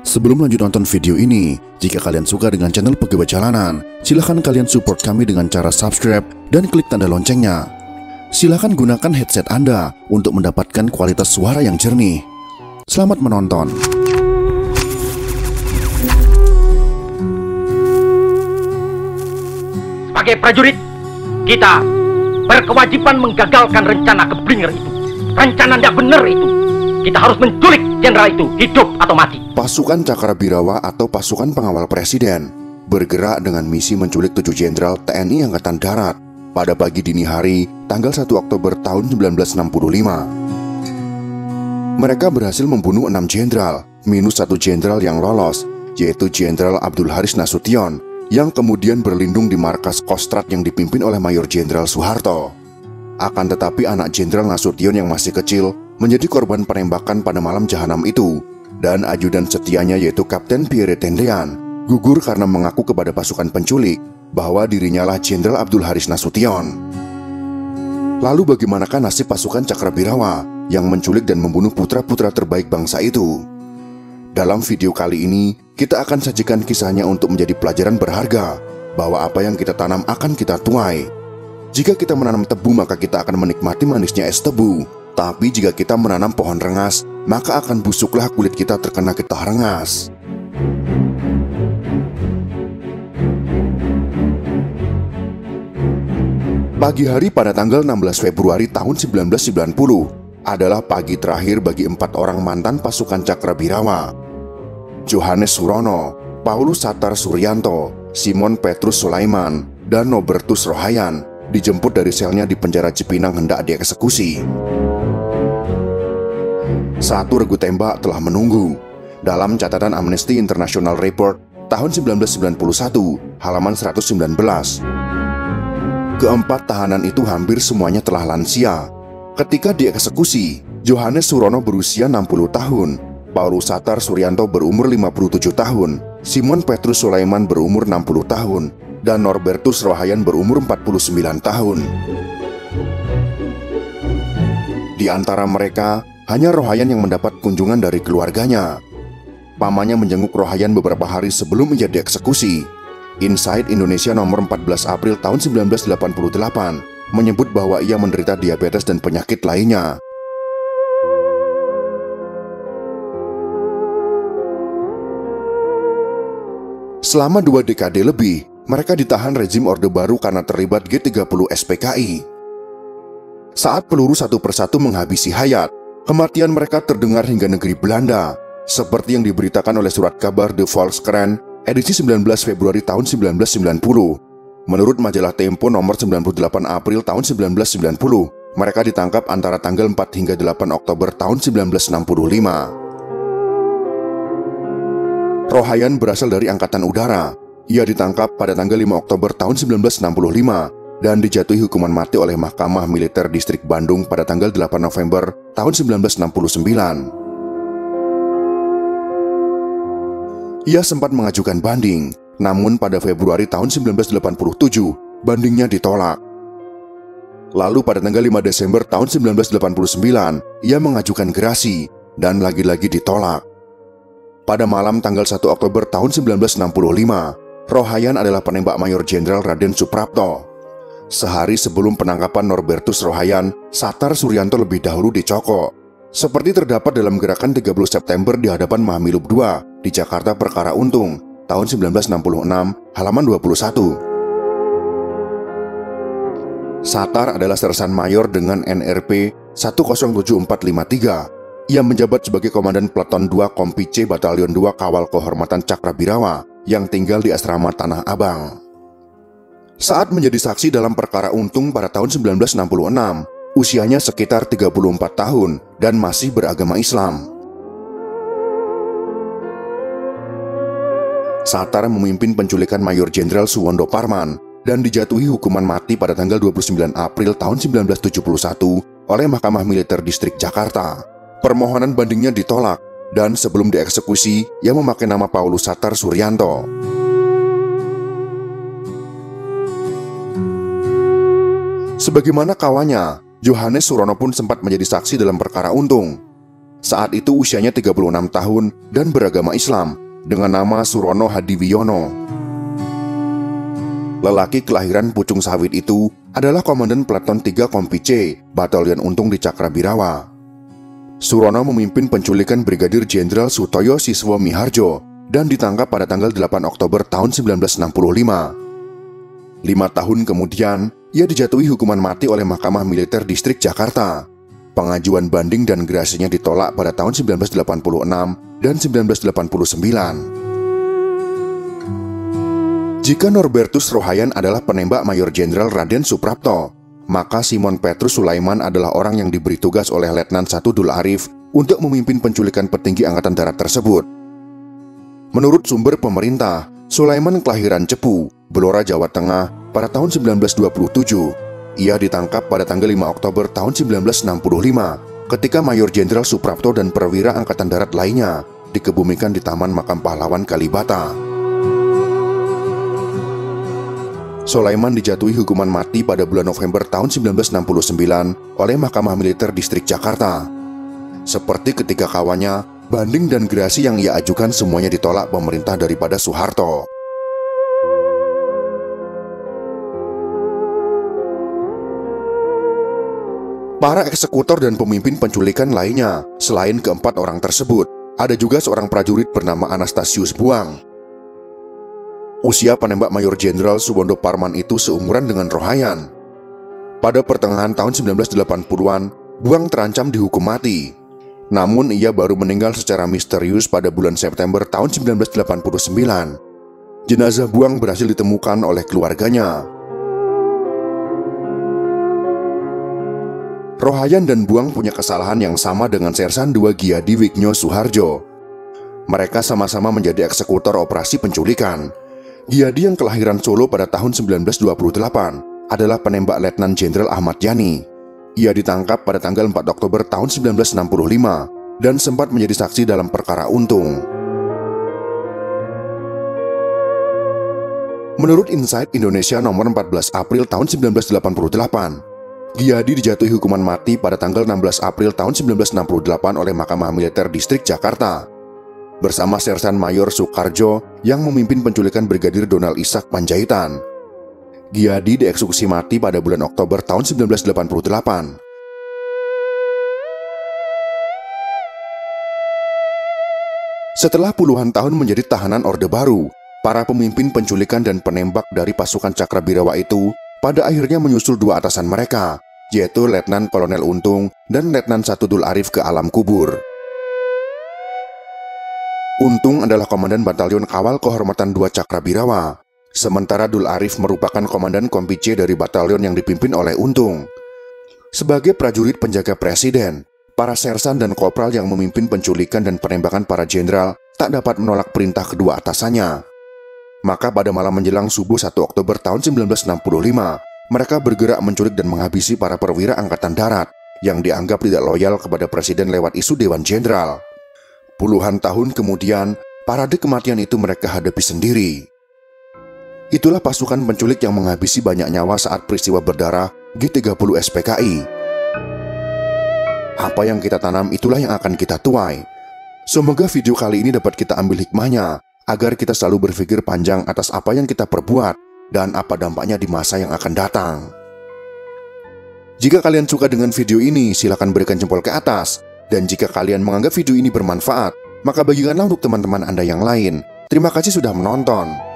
Sebelum lanjut nonton video ini, jika kalian suka dengan channel Pegawai Jalanan, silahkan kalian support kami dengan cara subscribe dan klik tanda loncengnya. Silahkan gunakan headset Anda untuk mendapatkan kualitas suara yang jernih. Selamat menonton. Sebagai prajurit, kita berkewajiban menggagalkan rencana keblinger itu. Rencana tidak benar itu. Kita harus menculik jenderal itu, hidup atau mati. Pasukan Cakrabirawa atau pasukan pengawal presiden bergerak dengan misi menculik 7 jenderal TNI Angkatan Darat pada pagi dini hari tanggal 1 Oktober tahun 1965. Mereka berhasil membunuh 6 jenderal, minus 1 jenderal yang lolos, yaitu Jenderal Abdul Haris Nasution, yang kemudian berlindung di markas Kostrad yang dipimpin oleh Mayor Jenderal Soeharto. Akan tetapi anak Jenderal Nasution yang masih kecil menjadi korban penembakan pada malam jahanam itu, dan ajudan setianya yaitu Kapten Pierre Tendean gugur karena mengaku kepada pasukan penculik bahwa dirinya lah Jenderal Abdul Haris Nasution. Lalu bagaimanakah nasib pasukan Cakrabirawa yang menculik dan membunuh putra-putra terbaik bangsa itu? Dalam video kali ini, kita akan sajikan kisahnya untuk menjadi pelajaran berharga bahwa apa yang kita tanam akan kita tuai. Jika kita menanam tebu, maka kita akan menikmati manisnya es tebu. Tapi jika kita menanam pohon rengas, maka akan busuklah kulit kita terkena getah rengas. Pagi hari pada tanggal 16 Februari tahun 1990 adalah pagi terakhir bagi 4 orang mantan pasukan Cakrabirawa. Johannes Surono, Paulus Satar Suryanto, Simon Petrus Sulaiman, dan Nobertus Rohayan dijemput dari selnya di penjara Cipinang hendak dieksekusi. Satu regu tembak telah menunggu. Dalam catatan Amnesty International Report tahun 1991, halaman 119. Keempat tahanan itu hampir semuanya telah lansia. Ketika dieksekusi, Johannes Surono berusia 60 tahun, Paulus Satar Suryanto berumur 57 tahun, Simon Petrus Sulaiman berumur 60 tahun, dan Norbertus Rohayan berumur 49 tahun. Di antara mereka, hanya Rohayan yang mendapat kunjungan dari keluarganya. Pamannya menjenguk Rohayan beberapa hari sebelum ia dieksekusi. Inside Indonesia nomor 14 April tahun 1988 menyebut bahwa ia menderita diabetes dan penyakit lainnya. Selama 2 dekade lebih, mereka ditahan rezim Orde Baru karena terlibat G30 SPKI. Saat peluru satu persatu menghabisi hayat, kematian mereka terdengar hingga negeri Belanda, seperti yang diberitakan oleh surat kabar The Volkskrant edisi 19 Februari tahun 1990. Menurut majalah Tempo nomor 98 April tahun 1990, mereka ditangkap antara tanggal 4 hingga 8 Oktober tahun 1965. Rohayan berasal dari Angkatan Udara. Ia ditangkap pada tanggal 5 Oktober tahun 1965 dan dijatuhi hukuman mati oleh Mahkamah Militer Distrik Bandung pada tanggal 8 November tahun 1969. Ia sempat mengajukan banding, namun pada Februari tahun 1987, bandingnya ditolak. Lalu pada tanggal 5 Desember tahun 1989, ia mengajukan gerasi dan lagi-lagi ditolak. Pada malam tanggal 1 Oktober tahun 1965, Rohayan adalah penembak Mayor Jenderal Raden Suprapto. Sehari sebelum penangkapan Norbertus Rohayan, Satar Suryanto lebih dahulu dicokok. Seperti terdapat dalam gerakan 30 September di hadapan Mahmilub II di Jakarta Perkara Untung, tahun 1966, halaman 21. Satar adalah sersan mayor dengan NRP 107453. Ia menjabat sebagai Komandan Peleton 2 Kompi C Batalion 2 Kawal Kehormatan Cakrabirawa yang tinggal di asrama Tanah Abang. Saat menjadi saksi dalam perkara Untung pada tahun 1966, usianya sekitar 34 tahun dan masih beragama Islam. Satar memimpin penculikan Mayor Jenderal Suwondo Parman dan dijatuhi hukuman mati pada tanggal 29 April tahun 1971 oleh Mahkamah Militer Distrik Jakarta. Permohonan bandingnya ditolak dan sebelum dieksekusi, ia memakai nama Paulus Satar Suryanto. Sebagaimana kawannya, Johannes Surono pun sempat menjadi saksi dalam perkara Untung. Saat itu usianya 36 tahun dan beragama Islam dengan nama Surono Hadiwiono. Lelaki kelahiran Pucung Sawit itu adalah Komandan Peleton 3 Kompi C, Batalion Untung di Cakrabirawa. Surono memimpin penculikan Brigadir Jenderal Sutoyo Siswo Miharjo dan ditangkap pada tanggal 8 Oktober tahun 1965. 5 tahun kemudian, ia dijatuhi hukuman mati oleh Mahkamah Militer Distrik Jakarta. Pengajuan banding dan gerasinya ditolak pada tahun 1986 dan 1989. Jika Norbertus Rohayan adalah penembak Mayor Jenderal Raden Suprapto, maka Simon Petrus Sulaiman adalah orang yang diberi tugas oleh Letnan 1 Dul Arif untuk memimpin penculikan petinggi Angkatan Darat tersebut. Menurut sumber pemerintah, Sulaiman kelahiran Cepu, Blora, Jawa Tengah pada tahun 1927. Ia ditangkap pada tanggal 5 Oktober tahun 1965 ketika Mayor Jenderal Suprapto dan perwira Angkatan Darat lainnya dikebumikan di Taman Makam Pahlawan Kalibata. Sulaiman dijatuhi hukuman mati pada bulan November tahun 1969 oleh Mahkamah Militer Distrik Jakarta. Seperti ketika kawannya, banding dan gerasi yang ia ajukan semuanya ditolak pemerintah daripada Soeharto. Para eksekutor dan pemimpin penculikan lainnya, selain keempat orang tersebut, ada juga seorang prajurit bernama Anastasius Buang. Usia penembak Mayor Jenderal Suwondo Parman itu seumuran dengan Rohayan. Pada pertengahan tahun 1980-an, Buang terancam dihukum mati. Namun ia baru meninggal secara misterius pada bulan September tahun 1989. Jenazah Buang berhasil ditemukan oleh keluarganya. Rohayan dan Buang punya kesalahan yang sama dengan Sersan II Giadi Wignyo Suharjo. Mereka sama-sama menjadi eksekutor operasi penculikan. Giadi yang kelahiran Solo pada tahun 1928 adalah penembak Letnan Jenderal Ahmad Yani. Ia ditangkap pada tanggal 4 Oktober tahun 1965 dan sempat menjadi saksi dalam perkara Untung. Menurut Insight Indonesia nomor 14 April tahun 1988, Giadi dijatuhi hukuman mati pada tanggal 16 April tahun 1968 oleh Mahkamah Militer Distrik Jakarta bersama Sersan Mayor Soekarjo yang memimpin penculikan Brigadir Donald Ishak Panjaitan. Giadi dieksekusi mati pada bulan Oktober tahun 1988. Setelah puluhan tahun menjadi tahanan Orde Baru, para pemimpin penculikan dan penembak dari pasukan Cakrabirawa itu pada akhirnya menyusul dua atasan mereka, yaitu Letnan Kolonel Untung dan Letnan 1 Dul Arif ke alam kubur. Untung adalah Komandan Batalion Kawal Kehormatan 2 Cakrabirawa, sementara Dul Arif merupakan Komandan Kompi C dari batalion yang dipimpin oleh Untung. Sebagai prajurit penjaga presiden, para sersan dan kopral yang memimpin penculikan dan penembakan para jenderal tak dapat menolak perintah kedua atasannya. Maka pada malam menjelang subuh 1 Oktober tahun 1965, mereka bergerak menculik dan menghabisi para perwira Angkatan Darat yang dianggap tidak loyal kepada Presiden lewat isu Dewan Jenderal. Puluhan tahun kemudian, parade kematian itu mereka hadapi sendiri. Itulah pasukan penculik yang menghabisi banyak nyawa saat peristiwa berdarah G30 SPKI. Apa yang kita tanam itulah yang akan kita tuai. Semoga video kali ini dapat kita ambil hikmahnya, agar kita selalu berpikir panjang atas apa yang kita perbuat dan apa dampaknya di masa yang akan datang. Jika kalian suka dengan video ini, silakan berikan jempol ke atas. Dan jika kalian menganggap video ini bermanfaat, maka bagikanlah untuk teman-teman Anda yang lain. Terima kasih sudah menonton.